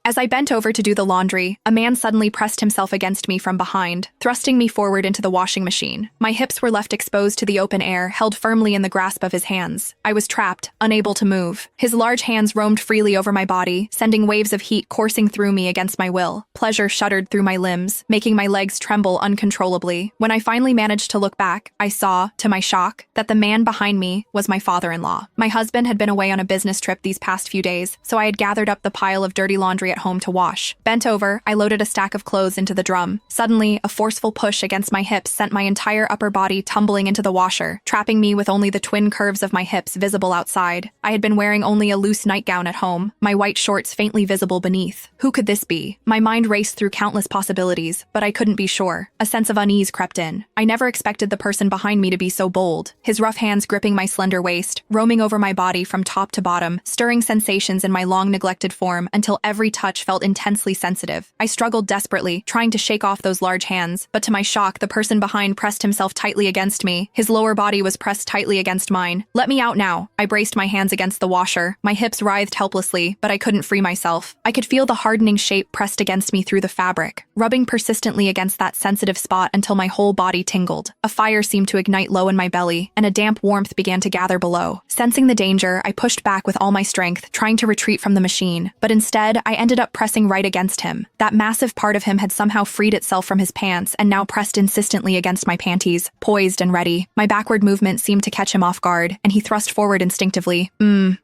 As I bent over to do the laundry, a man suddenly pressed himself against me from behind, thrusting me forward into the washing machine. My hips were left exposed to the open air, held firmly in the grasp of his hands. I was trapped, unable to move. His large hands roamed freely over my body, sending waves of heat coursing through me against my will. Pleasure shuddered through my limbs, making my legs tremble uncontrollably. When I finally managed to look back, I saw, to my shock, that the man behind me was my father-in-law. My husband had been away on a business trip these past few days, so I had gathered up the pile of dirty laundry at home to wash. Bent over, I loaded a stack of clothes into the drum. Suddenly, a forceful push against my hips sent my entire upper body tumbling into the washer, trapping me with only the twin curves of my hips visible outside. I had been wearing only a loose nightgown at home, my white shorts faintly visible beneath. Who could this be? My mind raced through countless possibilities, but I couldn't be sure. A sense of unease crept in. I never expected the person behind me to be so bold, his rough hands gripping my slender waist, roaming over my body from top to bottom, stirring sensations in my long-neglected form until every touch felt intensely sensitive. I struggled desperately, trying to shake off those large hands, but to my shock, the person behind pressed himself tightly against me. His lower body was pressed tightly against mine. "Let me out now." I braced my hands against the washer. My hips writhed helplessly, but I couldn't free myself. I could feel the hardening shape pressed against me through the fabric, rubbing persistently against that sensitive spot until my whole body tingled. A fire seemed to ignite low in my belly, and a damp warmth began to gather below. Sensing the danger, I pushed back with all my strength, trying to retreat from the machine. But instead, I ended up pressing right against him. That massive part of him had somehow freed itself from his pants and now pressed insistently against my panties, poised and ready. My backward movement seemed to catch him off guard, and he thrust forward instinctively.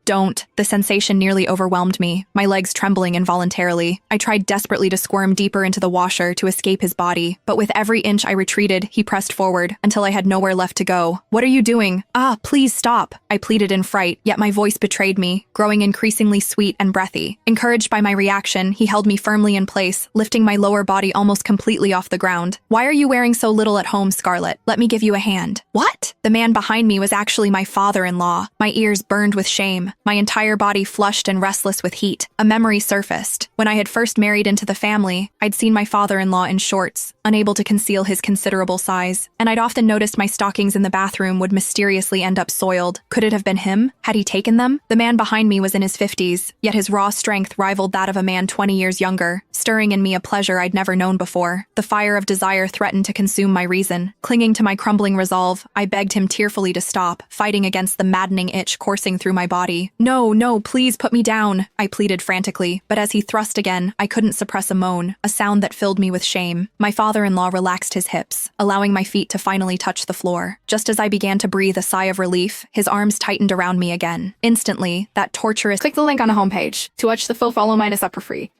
Don't. The sensation nearly overwhelmed me, my legs trembling involuntarily. I tried desperately to squirm deeper into the washer to escape his body, but with every inch I retreated, he pressed forward until I had nowhere left to go. "What are you doing?" "Ah, please stop," I pleaded in fright, yet my voice betrayed me, growing increasingly sweet and breathy. Encouraged by my reaction, he held me firmly in place, lifting my lower body almost completely off the ground. "Why are you wearing so little at home, Scarlett? Let me give you a hand." "What?" The man behind me was actually my father-in-law. My ears burned with shame, my entire body flushed and restless with heat. A memory surfaced. When I had first married into the family, I'd seen my father-in-law in shorts, unable to conceal his considerable size, and I'd often noticed my stockings in the bathroom would mysteriously end up soiled. Could it have been him? Had he taken them? The man behind me was in his 50s, yet his raw strength rivaled that of a man 20 years younger, stirring in me a pleasure I'd never known before. The fire of desire threatened to consume my reason. Clinging to my crumbling resolve, I begged him tearfully to stop, fighting against the maddening itch coursing through my body. No, please put me down," I pleaded frantically, but as he thrust again, I couldn't suppress a moan, a sound that filled me with shame. My father-in-law relaxed his hips, allowing my feet to finally touch the floor. Just as I began to breathe a sigh of relief, his arms tightened around me again. Instantly, that torturous— Click the link on the homepage to watch the full Follow Mine is up for free.